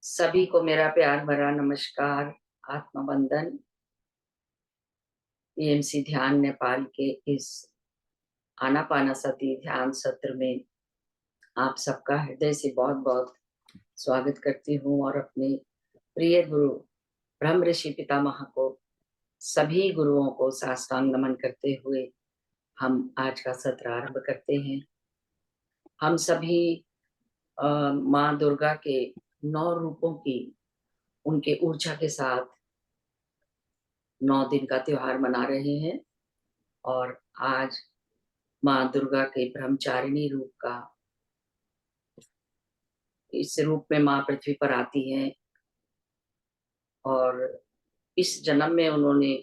सभी को मेरा प्यार भरा नमस्कार, आत्मा बंदन। पीएमसी ध्यान नेपाल के इस आनापानासती ध्यान सत्र में आप सबका हृदय से बहुत-बहुत स्वागत करती हूँ और अपने प्रिय गुरु ब्रह्म ऋषि पितामह को, सभी गुरुओं को साष्टांग नमन करते हुए हम आज का सत्र आरंभ करते हैं। हम सभी माँ दुर्गा के 9 रूपों की उनके ऊर्जा के साथ 9 दिन का त्योहार मना रहे हैं और आज माँ दुर्गा के ब्रह्मचारिणी रूप का इस रूप में माँ पृथ्वी पर आती हैं और इस जन्म में उन्होंने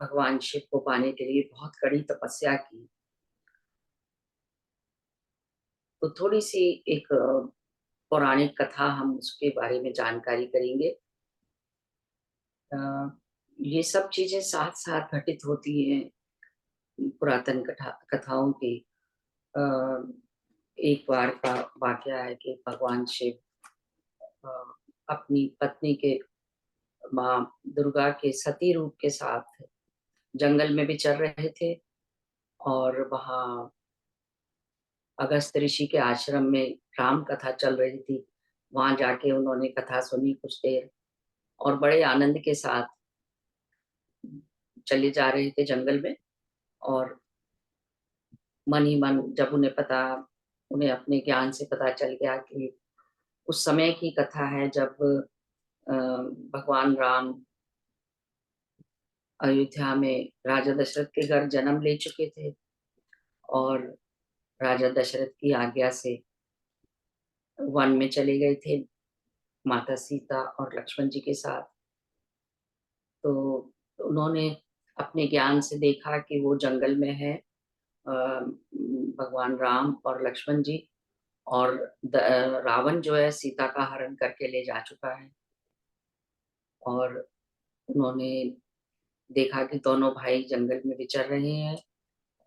भगवान शिव को पाने के लिए बहुत कड़ी तपस्या की। तो थोड़ी-सी एक पौराणिक कथा हम उसके बारे में जानकारी करेंगे। अ, ये सब चीज़ें साथ-साथ घटित होती हैं पुरातन कथाओं की। अ, एक बार का वाक़या है कि भगवान शिव अ, अपनी पत्नी के माँ दुर्गा के सती रूप के साथ जंगल में विचर रहे थे और वहाँ अगस्त्य ऋषि के आश्रम में राम कथा चल रही थी। वहाँ जाके उन्होंने कथा सुनी कुछ देर और बड़े आनंद के साथ चले जा रहे थे जंगल में और मन ही मन जब उन्हें अपने ज्ञान से पता चल गया कि उस समय की कथा है जब भगवान राम अयोध्या में राजा दशरथ के घर जन्म ले चुके थे और राजा दशरथ की आज्ञा से वन में चले गए थे माता सीता और लक्ष्मण जी के साथ। तो उन्होंने अपने ज्ञान से देखा कि वो जंगल में है भगवान राम और लक्ष्मण जी और रावण जो है सीता का हरण करके ले जा चुका है और उन्होंने देखा कि दोनों भाई जंगल में विचर रहे हैं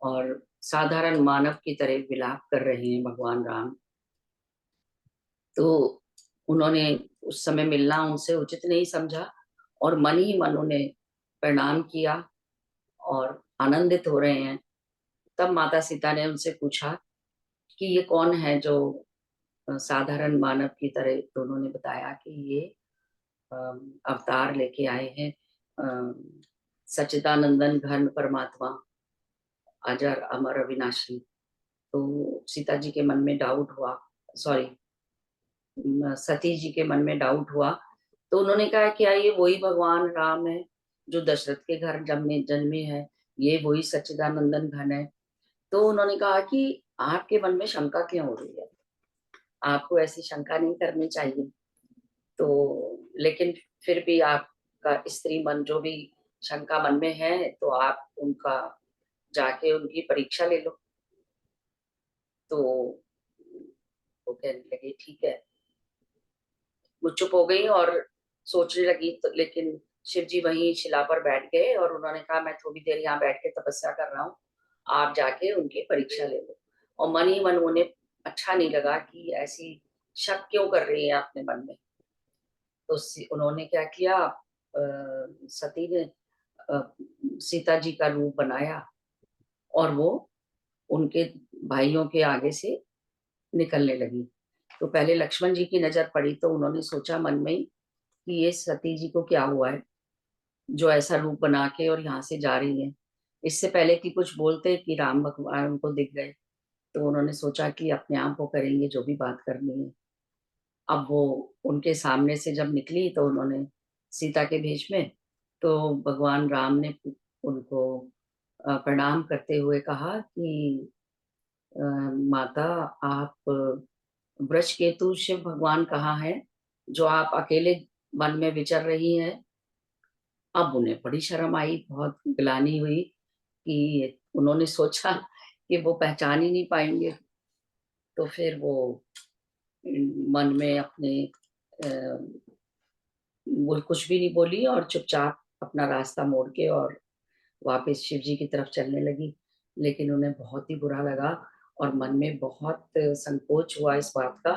और साधारण मानव की तरह विलाप कर रहे हैं भगवान राम। तो उन्होंने उस समय मिलना उनसे उचित नहीं समझा और मन ही मन उन्हें प्रणाम किया और आनंदित हो रहे हैं। तब माता सीता ने उनसे पूछा कि ये कौन है जो साधारण मानव की तरह, तो उन्होंने बताया कि ये अ, अवतार लेके आए हैं सच्चिदानंदन घन परमात्मा, अजर अमर अविनाशी। तो सीता जी के मन में डाउट हुआ, सॉरी सती जी के मन में डाउट हुआ, तो उन्होंने कहा क्या ये वही भगवान राम है, जो दशरथ के घर जन्मे हैं, ये वही सच्चिदानंदन घन है। तो उन्होंने कहा कि आपके मन में शंका क्यों हो रही है? आपको ऐसी शंका नहीं करनी चाहिए। तो लेकिन फिर भी आपका स्त्री मन जो भी शंका मन में है, तो आप उनका जाके उनकी परीक्षा ले लो। तो वो कहने लगे ठीक है। वो चुप हो गई और सोचने लगी तो लेकिन शिव जी वहीं शिला पर बैठ गए और उन्होंने कहा मैं थोड़ी देर यहाँ बैठ के तपस्या कर रहा हूँ, आप जाके उनकी परीक्षा ले लो। और मन ही मन उन्हें अच्छा नहीं लगा कि ऐसी शक क्यों कर रही है अपने मन में। तो उन्होंने क्या किया, सती ने अ, सीता जी का रूप बनाया और वो उनके भाइयों के आगे से निकलने लगी। तो पहले लक्ष्मण जी की नजर पड़ी तो उन्होंने सोचा मन में ही कि ये सती जी को क्या हुआ है, जो ऐसा रूप बना के और यहाँ से जा रही है। इससे पहले कि कुछ बोलते कि राम भगवान उनको दिख गए, तो उन्होंने सोचा कि अपने आप वो करेंगे जो भी बात करनी है। अब वो उनके सामने से जब निकली तो उन्होंने सीता के भेष में, तो भगवान राम ने उनको प्रणाम करते हुए कहा कि अ, माता आप वृषकेतु शिव भगवान कहाँ हैं, जो आप अकेले वन में विचर रही हैं। अब उन्हें बड़ी शर्म आई, बहुत ग्लानि हुई कि उन्होंने सोचा कि वो पहचान ही नहीं पाएँगे। तो फिर वो मन में अपने अ, वो कुछ भी नहीं बोली और चुपचाप अपना रास्ता मोड़ के और वापस शिव जी की तरफ चलने लगी। लेकिन उन्हें बहुत ही बुरा लगा और मन में बहुत संकोच हुआ इस बात का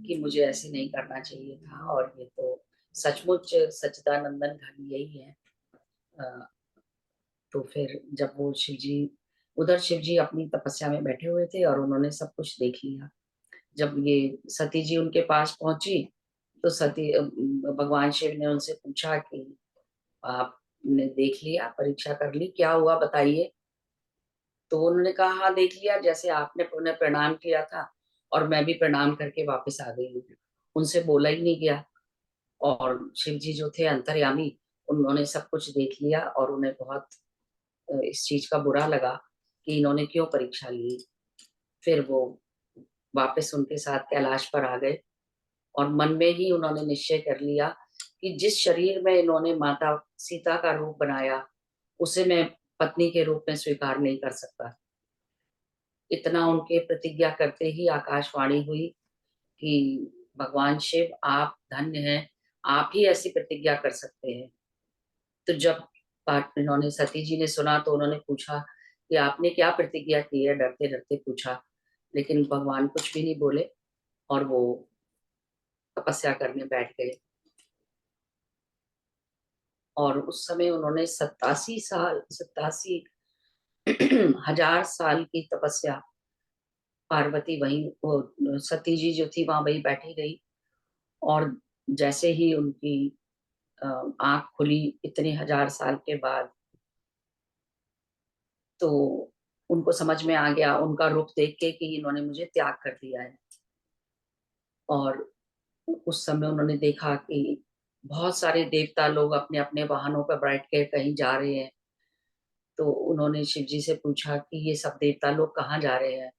कि मुझे ऐसे नहीं करना चाहिए था, और ये तो सचमुच सच्चिदानंदन घन यही है। अ, तो फिर जब वो शिव जी, उधर शिव जी अपनी तपस्या में बैठे हुए थे और उन्होंने सब कुछ देख लिया। जब ये सती जी उनके पास पहुंची, तो भगवान शिव ने उनसे पूछा कि आपने देख लिया, परीक्षा कर ली, क्या हुआ बताइए। तो उन्होंने कहा हाँ देख लिया, जैसे आपने उन्हें प्रणाम किया था और मैं भी प्रणाम करके वापस आ गई हूँ। उनसे बोला ही नहीं गया। और शिव जी जो थे अंतर्यामी, उन्होंने सब कुछ देख लिया और उन्हें बहुत इस चीज का बुरा लगा कि इन्होंने क्यों परीक्षा ली। फिर वो वापस उनके साथ कैलाश पर आ गए और मन में ही उन्होंने निश्चय कर लिया कि जिस शरीर में इन्होंने माता सीता का रूप बनाया, उसे मैं पत्नी के रूप में स्वीकार नहीं कर सकता। इतना उनके प्रतिज्ञा करते ही आकाशवाणी हुई कि भगवान शिव आप धन्य हैं, आप ही ऐसी प्रतिज्ञा कर सकते हैं। तो जब बात इन्होंने सती जी ने सुना तो उन्होंने पूछा कि आपने क्या प्रतिज्ञा की है, डरते डरते पूछा। लेकिन भगवान कुछ भी नहीं बोले और वो तपस्या करने बैठ गए। और उस समय उन्होंने 87 हजार साल की तपस्या, पार्वती वहीं वो सती जी जो थी वहां वहीं बैठी रही। और जैसे ही उनकी आंख खुली इतने हजार साल के बाद, तो उनको समझ में आ गया उनका रूप देख के कि इन्होंने मुझे त्याग कर दिया है। और उस समय उन्होंने देखा कि बहुत सारे देवता लोग अपने अपने वाहनों पर बैठ के कहीं जा रहे हैं। तो उन्होंने शिव जी से पूछा कि ये सब देवता लोग कहाँ जा रहे हैं।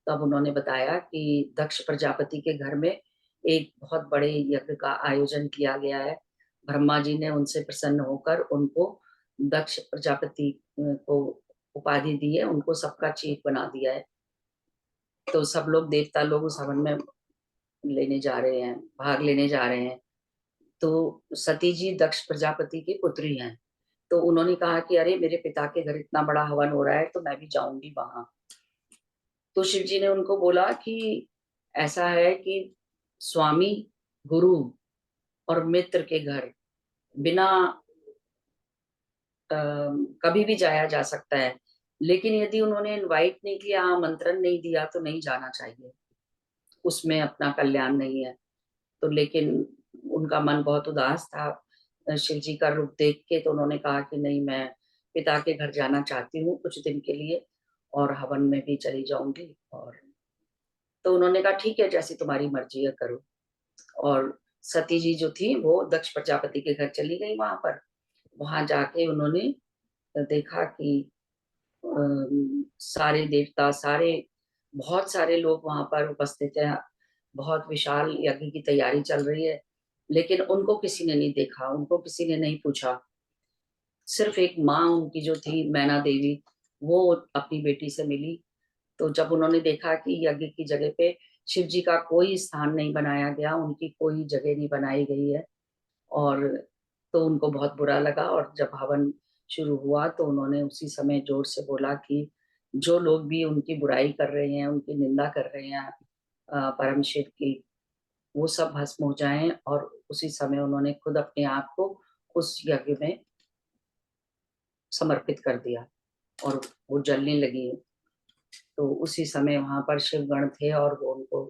तब उन्होंने बताया कि दक्ष प्रजापति के घर में एक बहुत बड़े यज्ञ का आयोजन किया गया है। ब्रह्मा जी ने उनसे प्रसन्न होकर उनको दक्ष प्रजापति को उपाधि दी है, उनको सबका चीफ बना दिया है। तो सब लोग देवता लोग उस हवन में लेने जा रहे हैं, भाग लेने जा रहे हैं। तो सती जी दक्ष प्रजापति की पुत्री हैं। तो उन्होंने कहा कि अरे मेरे पिता के घर इतना बड़ा हवन हो रहा है तो मैं भी जाऊंगी वहां। तो शिव जी ने उनको बोला कि ऐसा है कि स्वामी, गुरु और मित्र के घर बिना कभी भी जाया जा सकता है, लेकिन यदि उन्होंने इनवाइट नहीं किया, आमंत्रण नहीं दिया, तो नहीं जाना चाहिए, उसमें अपना कल्याण नहीं है। तो लेकिन उनका मन बहुत उदास था शिव जी का रूप देख के। तो उन्होंने कहा कि नहीं, मैं पिता के घर जाना चाहती हूँ कुछ दिन के लिए और हवन में भी चली जाऊंगी। और तो उन्होंने कहा ठीक है, जैसी तुम्हारी मर्जी है करो। और सती जी जो थी वो दक्ष प्रजापति के घर चली गई। वहां पर वहां जाके उन्होंने देखा कि सारे देवता, सारे बहुत सारे लोग वहां पर उपस्थित हैं। बहुत विशाल यज्ञ की तैयारी चल रही है, लेकिन उनको किसी ने नहीं देखा, उनको किसी ने नहीं पूछा। सिर्फ एक माँ उनकी जो थी मैना देवी, वो अपनी बेटी से मिली। तो जब उन्होंने देखा कि यज्ञ की जगह पे शिव जी का कोई स्थान नहीं बनाया गया, उनकी कोई जगह नहीं बनाई गई है, और तो उनको बहुत बुरा लगा। और जब हवन शुरू हुआ तो उन्होंने उसी समय जोर से बोला कि जो लोग भी उनकी बुराई कर रहे हैं, उनकी निंदा कर रहे हैं परम शिव की, वो सब भस्म हो जाएं। और उसी समय उन्होंने खुद अपने आप को उस यज्ञ में समर्पित कर दिया और वो जलने लगी। तो उसी समय वहां पर शिव गण थे और वो उनको,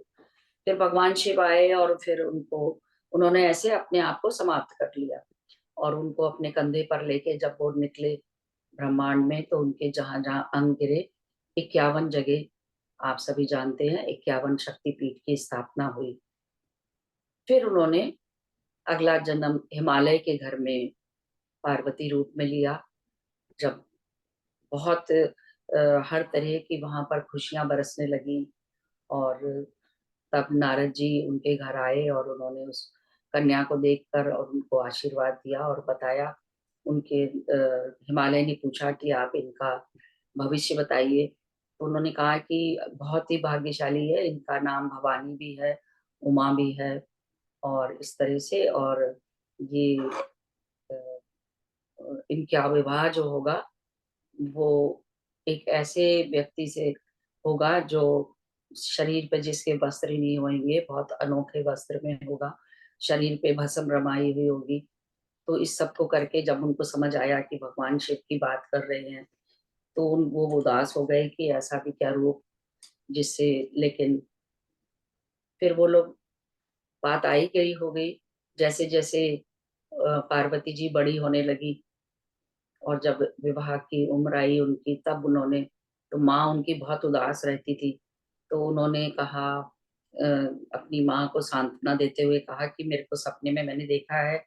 फिर भगवान शिव आए और फिर उनको, उन्होंने ऐसे अपने आप को समाप्त कर लिया। और उनको अपने कंधे पर लेके जब वो निकले ब्रह्मांड में, तो उनके जहां जहां अंग गिरे, 51 जगह, आप सभी जानते हैं 51 शक्तिपीठ की स्थापना हुई। फिर उन्होंने अगला जन्म हिमालय के घर में पार्वती रूप में लिया। जब बहुत हर तरह की वहां पर खुशियां बरसने लगी। और तब नारद जी उनके घर आए और उन्होंने उस कन्या को देखकर और उनको आशीर्वाद दिया और बताया। उनके हिमालय ने पूछा कि आप इनका भविष्य बताइए। तो उन्होंने कहा कि बहुत ही भाग्यशाली है, इनका नाम भवानी भी है, उमा भी है, और इस तरह से। और ये इनका विवाह जो होगा वो एक ऐसे व्यक्ति से होगा जो शरीर पे जिसके वस्त्र ही नहीं होंगे, बहुत अनोखे वस्त्र में होगा, शरीर पे भस्म रमाई हुई होगी। तो इस सब को करके जब उनको समझ आया कि भगवान शिव की बात कर रहे हैं, तो वो उदास हो गए कि ऐसा भी क्या रूप, जिससे लेकिन फिर वो लोग, बात आई गई हो गई। जैसे जैसे पार्वती जी बड़ी होने लगी और जब विवाह की उम्र आई उनकी, तब उन्होंने, तो माँ उनकी बहुत उदास रहती थी, तो उन्होंने कहा, अपनी माँ को सांत्वना देते हुए कहा कि मेरे को सपने में मैंने देखा है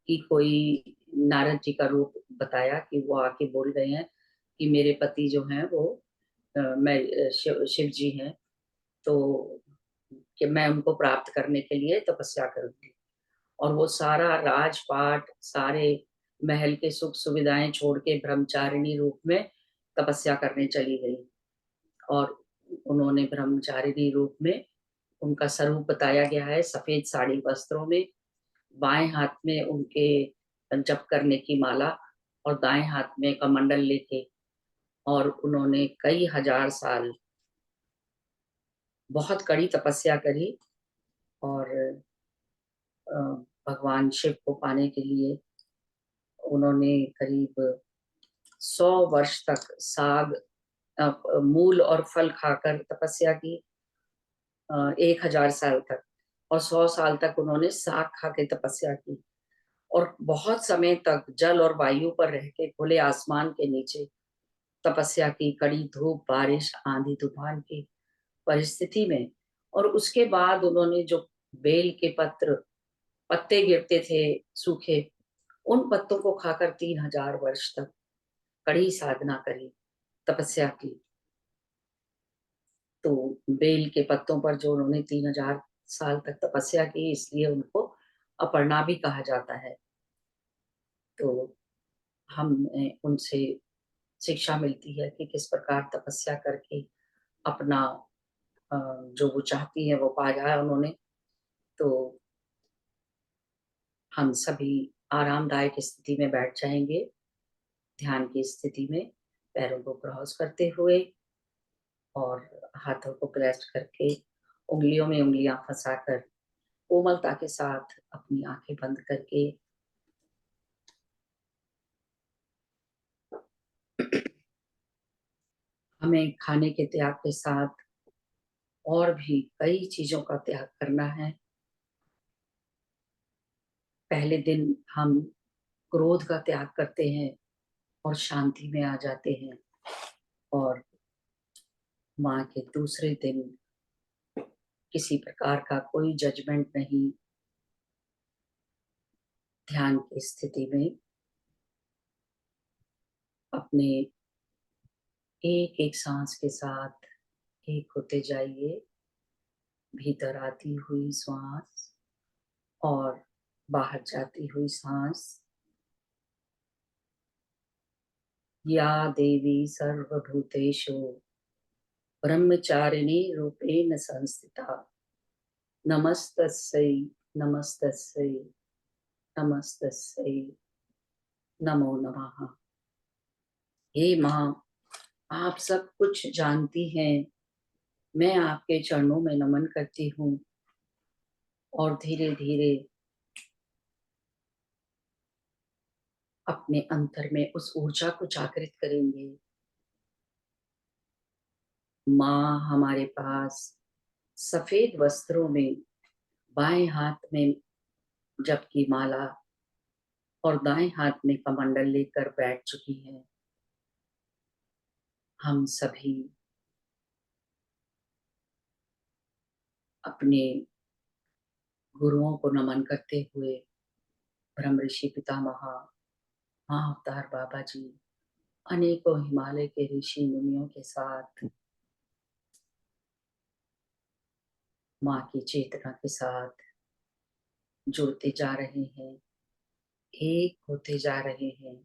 कि कोई नारद जी का रूप बताया कि वो आके बोल रहे हैं कि मेरे पति जो हैं वो शिव जी हैं, तो कि मैं उनको प्राप्त करने के लिए तपस्या करूंगी। और वो सारा राजपाट, सारे महल के सुख सुविधाएं छोड़ के ब्रह्मचारिणी रूप में तपस्या करने चली गई। और उन्होंने ब्रह्मचारिणी रूप में, उनका स्वरूप बताया गया है सफेद साड़ी वस्त्रों में, बाएं हाथ में उनके जप करने की माला और दाएं हाथ में कमंडल लेके, और उन्होंने कई हजार साल बहुत कड़ी तपस्या करी। और अ, भगवान शिव को पाने के लिए उन्होंने करीब 100 वर्ष तक साग, मूल और फल खाकर तपस्या की, 1000 साल तक, और 100 साल तक उन्होंने साग खा के तपस्या की, और बहुत समय तक जल और वायु पर रह के खुले आसमान के नीचे तपस्या की, कड़ी धूप बारिश आंधी तूफान की परिस्थिति में। और उसके बाद उन्होंने जो बेल के पत्ते गिरते थे सूखे, उन पत्तों को खाकर 3000 वर्ष तक कड़ी साधना करी, तपस्या की। तो बेल के पत्तों पर जो उन्होंने 3000 साल तक तपस्या की, इसलिए उनको अपर्णा भी कहा जाता है। तो हमें उनसे शिक्षा मिलती है कि किस प्रकार तपस्या करके अपना जो वो चाहती है वो पाया उन्होंने। तो हम सभी आरामदायक स्थिति में बैठ जाएंगे, ध्यान की स्थिति में, पैरों को क्रॉस करते हुए और हाथों को क्लेस्ट करके, उंगलियों में उंगलियां फंसाकर कोमलता के साथ अपनी आंखें बंद करके हमें खाने के त्याग के साथ और भी कई चीजों का त्याग करना है। पहले दिन हम क्रोध का त्याग करते हैं और शांति में आ जाते हैं, और माँ के दूसरे दिन किसी प्रकार का कोई जजमेंट नहीं, ध्यान की स्थिति में अपने एक एक सांस के साथ एक होते जाइए, भीतर आती हुई श्वास और बाहर जाती हुई सांस। या देवी सर्वभूतेषु ब्रह्मचारिणी रूपेण संस्थिता, नमस्तस्यै, नमस्तस्यै, नमस्तस्यै, नमो नमः। हे माँ, आप सब कुछ जानती हैं, मैं आपके चरणों में नमन करती हूँ। और धीरे धीरे अपने अंतर में उस ऊर्जा को जागृत करेंगे। माँ हमारे पास सफेद वस्त्रों में, बाएं हाथ में जप की माला और दाएं हाथ में कमंडल लेकर बैठ चुकी है। हम सभी अपने गुरुओं को नमन करते हुए, ब्रह्म ऋषि पितामह, माँ अवतार बाबा जी, अनेकों हिमालय के ऋषि मुनियों के साथ माँ की चेतना के साथ जुड़ते जा रहे हैं, एक होते जा रहे हैं,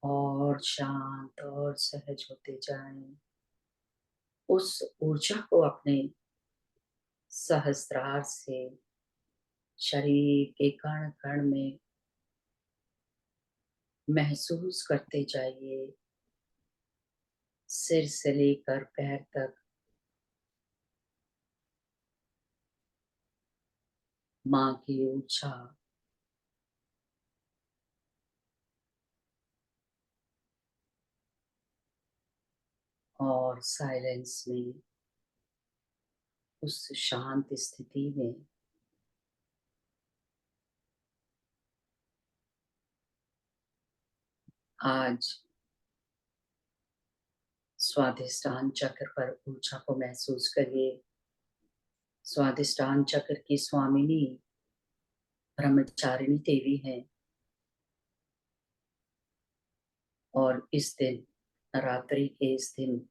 और शांत और सहज होते जाएं। उस ऊर्जा को अपने सहस्त्रार से शरीर के कण कण में महसूस करते जाइए, सिर से लेकर पैर तक माँ की ऊर्जा और साइलेंस में, उस शांत स्थिति में आज स्वाधिष्ठान चक्र पर ऊर्जा को महसूस करिए। स्वाधिष्ठान चक्र की स्वामिनी ब्रह्मचारिणी देवी हैं और इस दिन, रात्रि के इस दिन,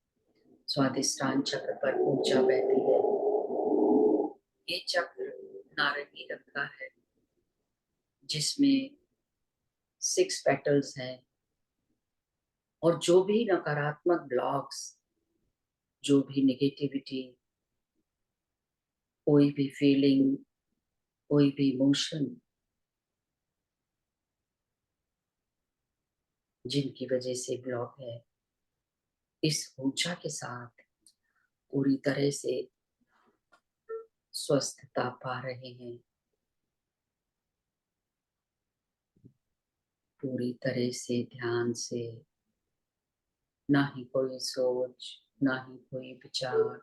स्वाधिष्ठान चक्र पर ऊर्जा बहती है। ये चक्र नारंगी रंग का है, जिसमें 6 पेटल्स हैं और जो भी नकारात्मक ब्लॉक्स, जो भी नेगेटिविटी, कोई भी फीलिंग, कोई भी इमोशन जिनकी वजह से ब्लॉक है, इस ऊर्जा के साथ पूरी तरह से स्वस्थता पा रहे हैं। पूरी तरह से ध्यान से, ना ही कोई सोच, ना ही कोई विचार,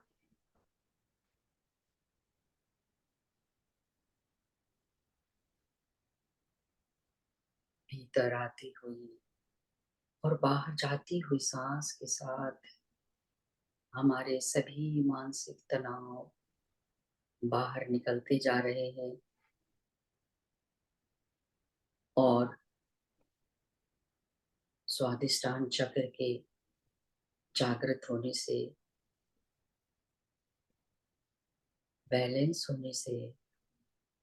भीतर आती हुई और बाहर जाती हुई सांस के साथ हमारे सभी मानसिक तनाव बाहर निकलते जा रहे हैं और स्वादिष्टान चक्र के जागृत होने से, बैलेंस होने से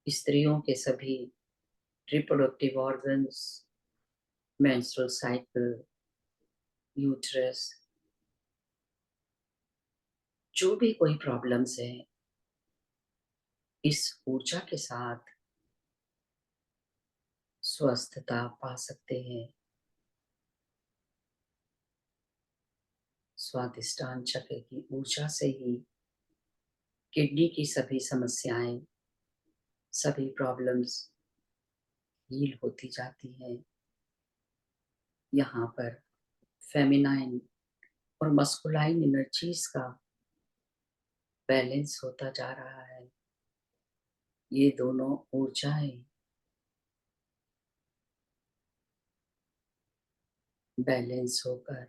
स्त्रियों के सभी reproductive organs, menstrual cycle, uterus, जो भी कोई प्रॉब्लम्स है, इस ऊर्जा के साथ स्वस्थता पा सकते हैं। स्वादिष्टान चक्र की ऊर्जा से ही किडनी की सभी समस्याएं, सभी प्रॉब्लम्स हील होती जाती हैं। यहाँ पर फेमिनाइन और मस्कुलाइन एनर्जीज का बैलेंस होता जा रहा है। ये दोनों ऊर्जाएं बैलेंस होकर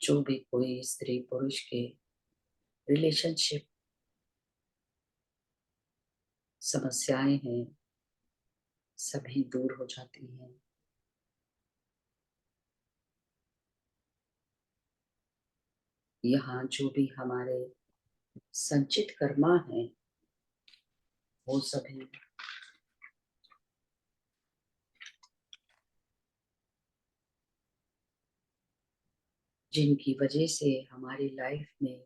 जो भी कोई स्त्री पुरुष के रिलेशनशिप समस्याएं हैं, सभी दूर हो जाती हैं। यहाँ जो भी हमारे संचित कर्मा हैं, वो सभी जिनकी वजह से हमारी लाइफ में,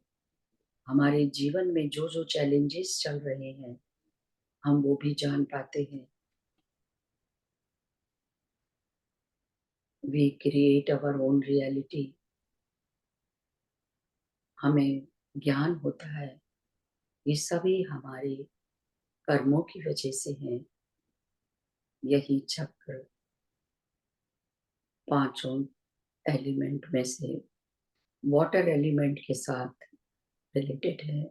हमारे जीवन में जो जो चैलेंजेस चल रहे हैं, हम वो भी जान पाते हैं। We create our own reality. हमें ज्ञान होता है, ये सभी हमारे कर्मों की वजह से हैं। यही चक्र पांचों एलिमेंट में से वाटर एलिमेंट के साथ रिलेटेड है।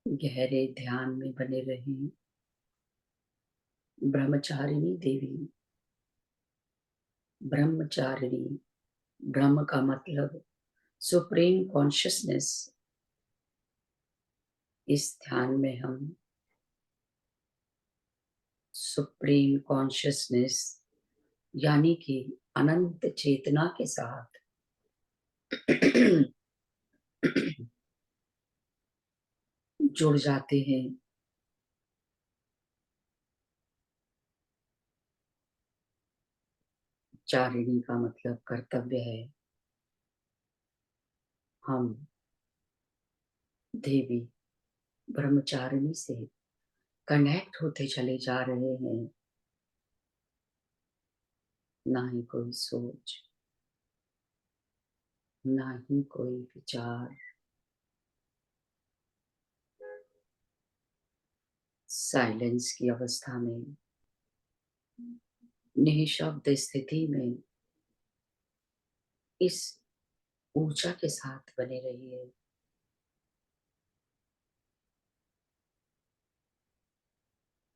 गहरे ध्यान में बने रहें। ब्रह्मचारिणी देवी, ब्रह्मचारिणी, ब्रह्म का मतलब सुप्रीम कॉन्शियसनेस। इस ध्यान में हम सुप्रीम कॉन्शियसनेस यानी कि अनंत चेतना के साथ जुड़ जाते हैं। चारिणी का मतलब कर्तव्य है। हम देवी ब्रह्मचारिणी से कनेक्ट होते चले जा रहे हैं। ना ही कोई सोच, ना ही कोई विचार। साइलेंस की अवस्था में, निःशब्द स्थिति में इस ऊर्जा के साथ बने रहिए।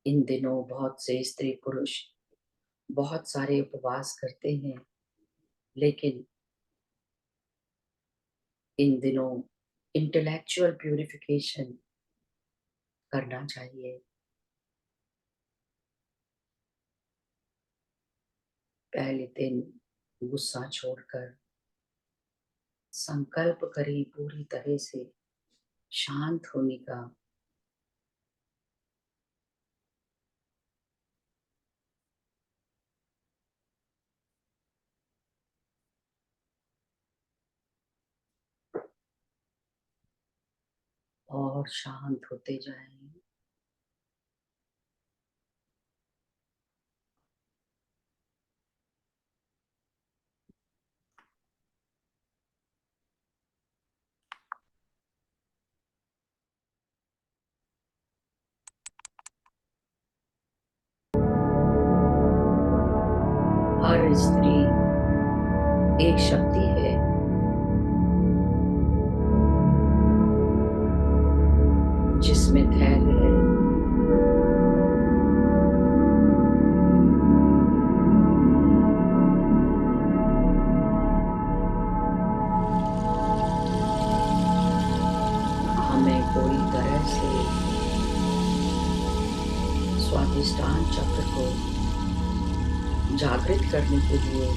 इन दिनों बहुत से स्त्री पुरुष बहुत सारे उपवास करते हैं, लेकिन इन दिनों इंटेलेक्चुअल प्यूरिफिकेशन करना चाहिए। पहले दिन गुस्सा छोड़कर संकल्प करें पूरी तरह से शांत होने का। और शांत होते जाएं। हर स्त्री एक शक्ति है जिसमें धैर्य है, हमें पूरी तरह से स्वादिष्टान चक्र को जागृत करने के लिए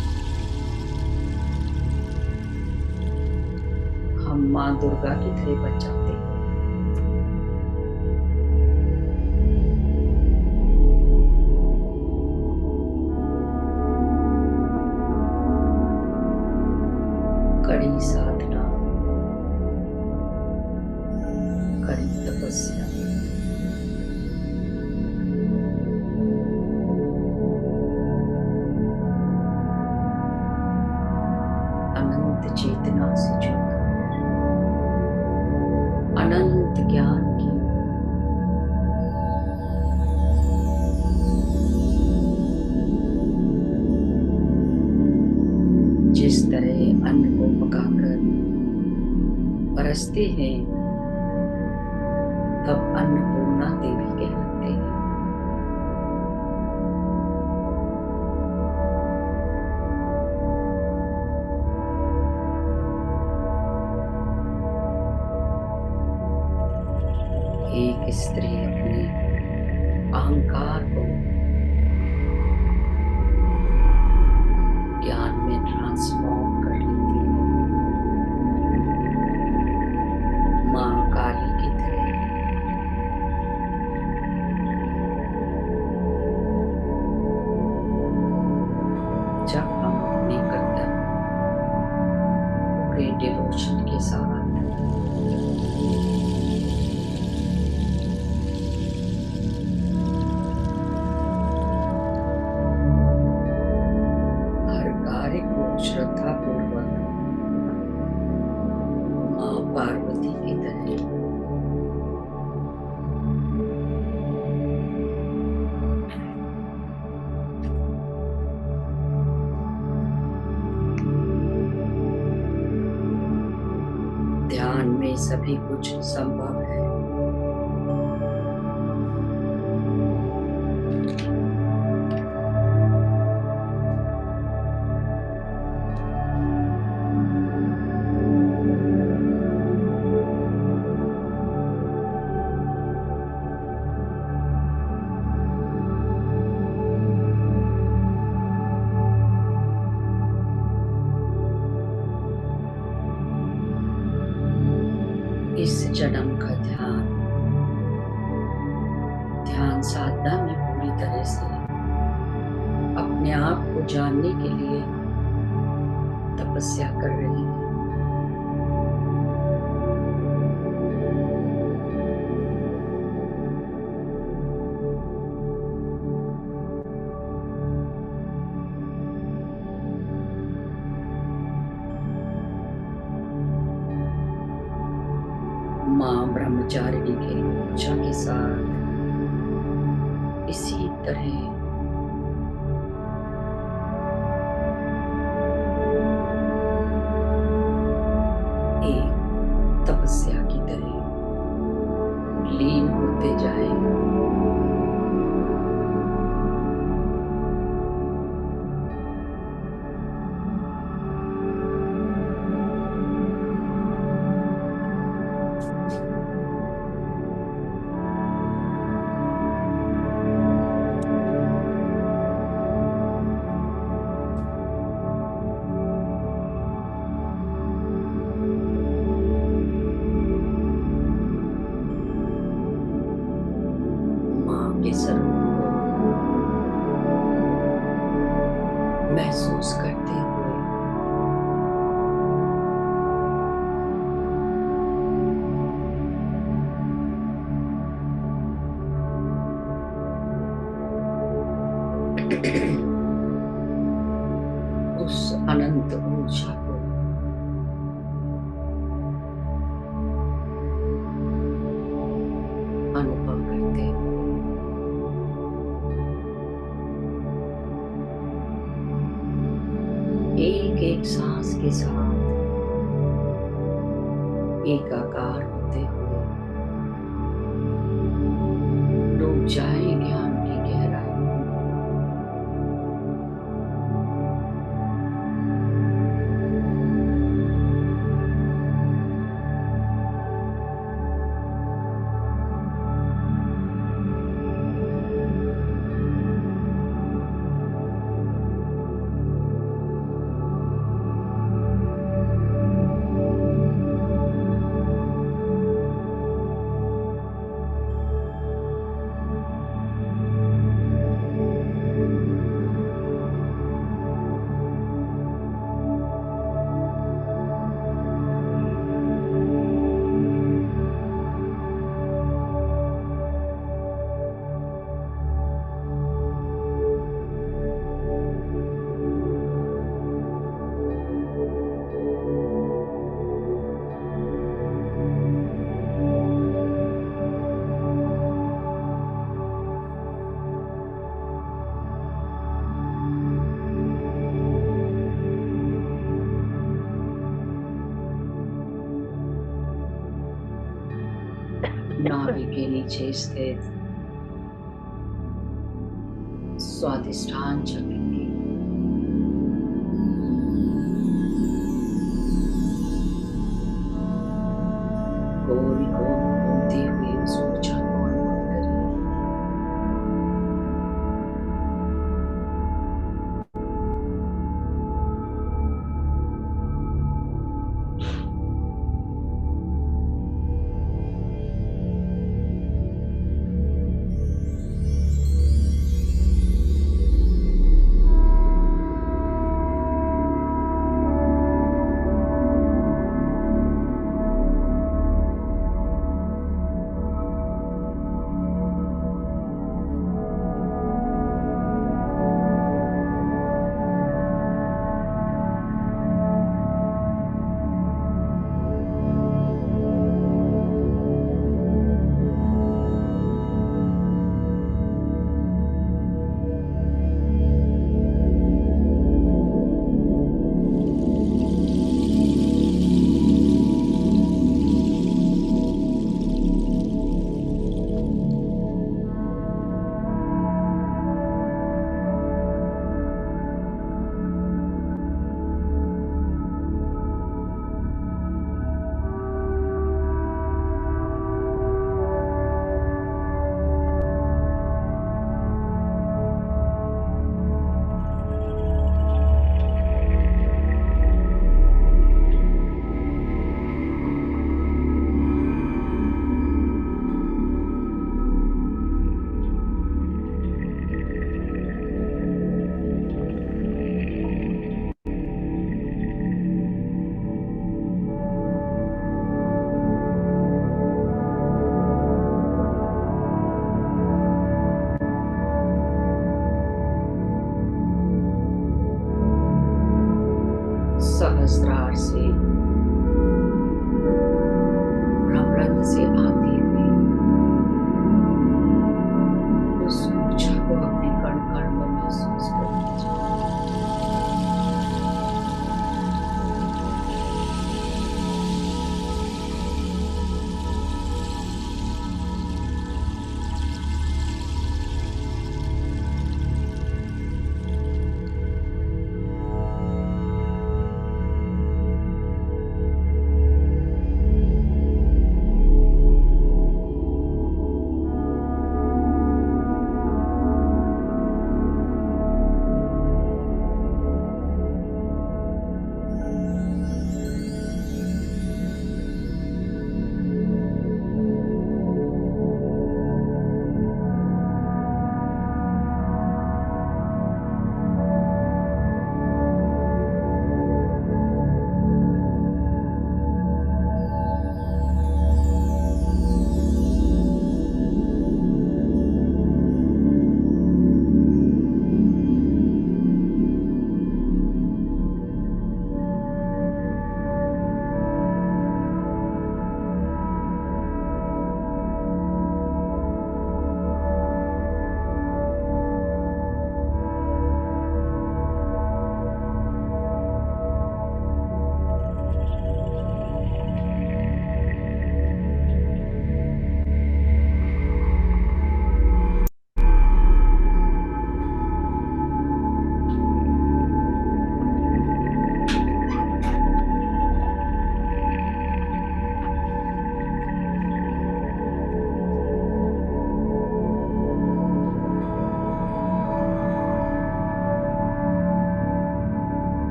हम माँ दुर्गा की तरह बन जाते हैं। कड़ी साधना, कड़ी तपस्या, अनंत चेतना से जुड़कर अनंत ज्ञान की जिस तरह अन्न को पकाकर परसते हैं, तब अन्नपूर्णा देवी कहलाते हैं। एक स्त्री अपने अहंकार को ज्ञान में ट्रांसफॉर्म कर लेती है, माँ काली की तरह। जब हम अपने कर्तव्य पूरे डिवोशन के साथ हर कार्य को श्रद्धा पूर्वक माँ पार्वती की तरह ध्यान में सभी कुछ संभव है। इस जन्म का ध्यान साधना में पूरी तरह से अपने आप को जानने के लिए तपस्या कर रही है। ब्रह्मचारिणी के ऊर्जा के साथ इसी तरह एक तपस्या की तरह लीन होते जाएं। माँ के स्वरूप को महसूस करते हुए उस अनंत ऊर्जा को अनुभव करते हुए एक एक सांस के साथ एकाकार होते हुए डूब जाए ज्ञान की गहराई में। नाभि के नीचे स्थित स्वादिष्ठान चक्र की गोल गोल घूमती हुई उस ऊर्जा को अनुभव करिए। सहस्त्रार से ब्रह्मरंध्र से आती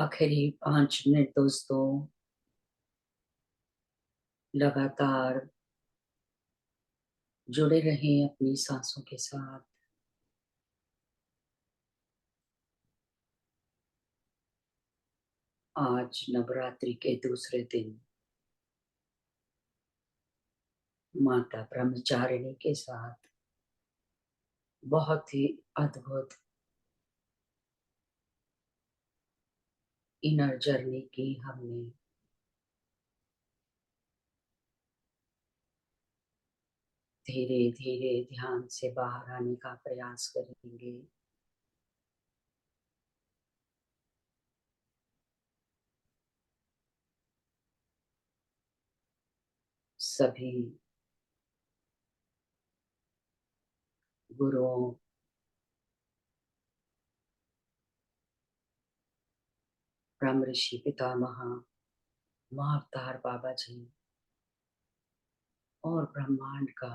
आखिरी 5 मिनट दोस्तों, लगातार जुड़े रहें अपनी सांसों के साथ। आज नवरात्रि के दूसरे दिन माता ब्रह्मचारिणी के साथ बहुत ही अद्भुत इनर जर्नी की हमने। धीरे धीरे ध्यान से बाहर आने का प्रयास करेंगे। सभी गुरुओं, ब्रह्म ऋषि पितामह, महाअवतार बाबा जी और ब्रह्मांड का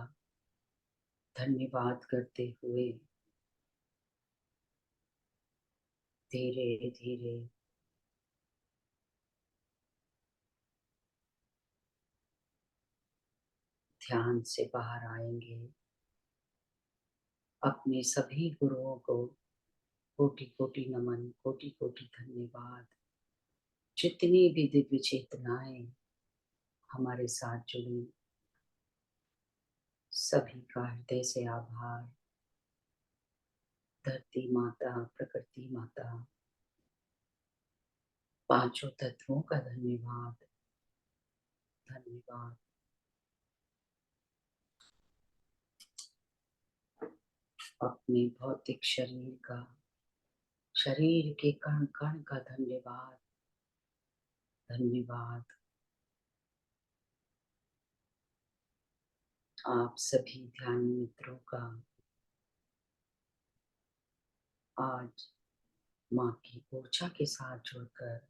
धन्यवाद करते हुए धीरे धीरे ध्यान से बाहर आएंगे। अपने सभी गुरुओं को कोटि कोटि नमन, कोटि कोटि धन्यवाद। जितनी भी दिव्य चेतनाएं हमारे साथ जुड़ी, सभी का हृदय से आभार। धरती माता, प्रकृति माता, पांचों तत्वों का धन्यवाद, धन्यवाद। अपने भौतिक शरीर का, शरीर के कण कण का धन्यवाद, धन्यवाद। आप सभी ध्यान मित्रों का आज माँ की ऊर्जा के साथ जुड़कर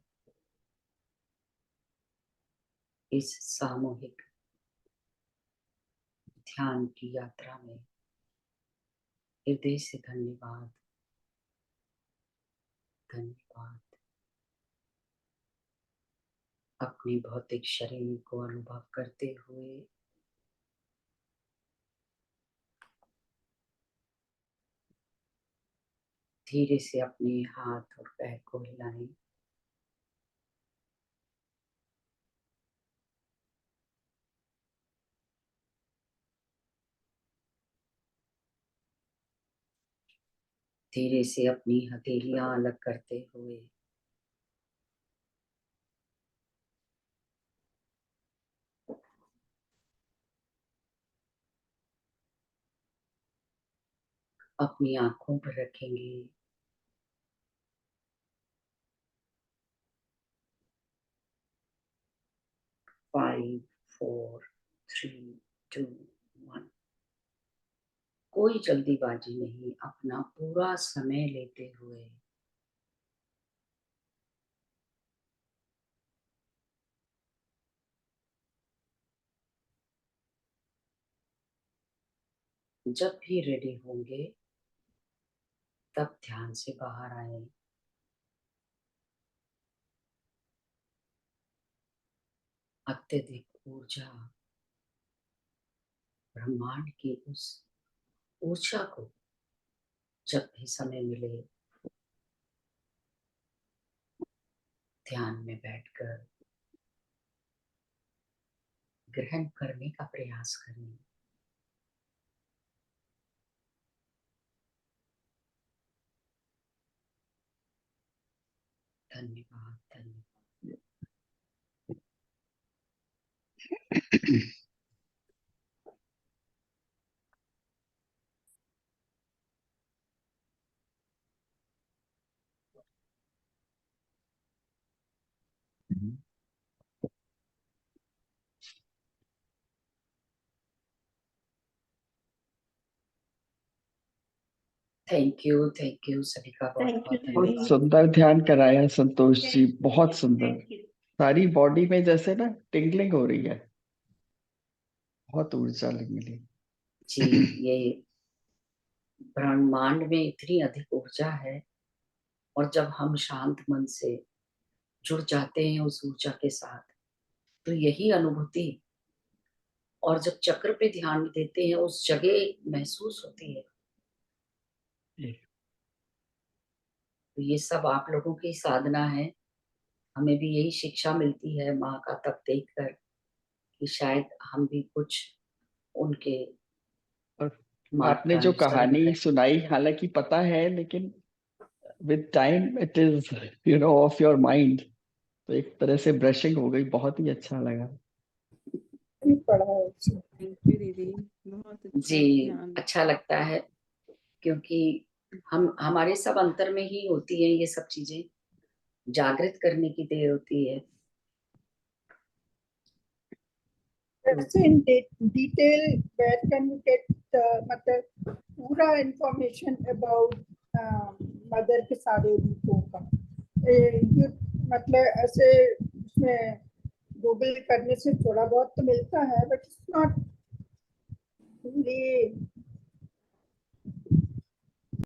इस सामूहिक ध्यान की यात्रा में हृदय से धन्यवाद, धन्यवाद। अपने भौतिक शरीर को अनुभव करते हुए धीरे से अपने हाथ और पैर को हिलाएं। धीरे से अपनी हथेलियां अलग करते हुए अपनी आंखों पर रखेंगे। 5, 4, 3, 2, 1। कोई जल्दीबाजी नहीं, अपना पूरा समय लेते हुए जब भी रेडी होंगे तब ध्यान से बाहर आए। अत्यधिक ऊर्जा, ब्रह्मांड की उस ऊर्जा को जब भी समय मिले ध्यान में बैठकर ग्रहण करने का प्रयास करें। धन्यवाद, धन्यवाद। थैंक यू सभी का बहुत थैंक बहुत यू बहुत धन्यवाद। सुंदर ध्यान कराया संतोष जी, बहुत सुंदर। Thank you. सारी बॉडी में जैसे ना टिंगलिंग हो रही है, बहुत ऊर्जा मिली। जी, ये ब्रह्मांड में इतनी अधिक ऊर्जा है और जब हम शांत मन से जुड़ जाते हैं उस ऊर्जा के साथ। तो यही अनुभूति, और जब चक्र पे ध्यान देते हैं उस जगह महसूस होती है। जी। तो ये सब आप लोगों की साधना है। हमें भी यही शिक्षा मिलती है माँ का तप देखकर, कि शायद हम भी कुछ उनके और मार्ग आपने का जो अनुसरण कहानी करें। सुनाई, हालांकि पता है, लेकिन with time it is of your mind, तो एक तरह से ब्रशिंग हो गई। बहुत ही अच्छा लगा। भी पढ़ा है उसे। थैंक यू दीदी, बहुत अच्छा जी, ध्यान। अच्छा लगता है, क्योंकि हम हमारे सब अंतर में ही होती है ये सब चीजें। जागृत करने की देर होती है। वैसे in detail where can you get मतलब पूरा इंफॉर्मेशन अबाउट मदर के सारे रूपों का? you मतलब ऐसे उसमें गूगल करने से थोड़ा बहुत तो मिलता है, बट इट्स नॉट really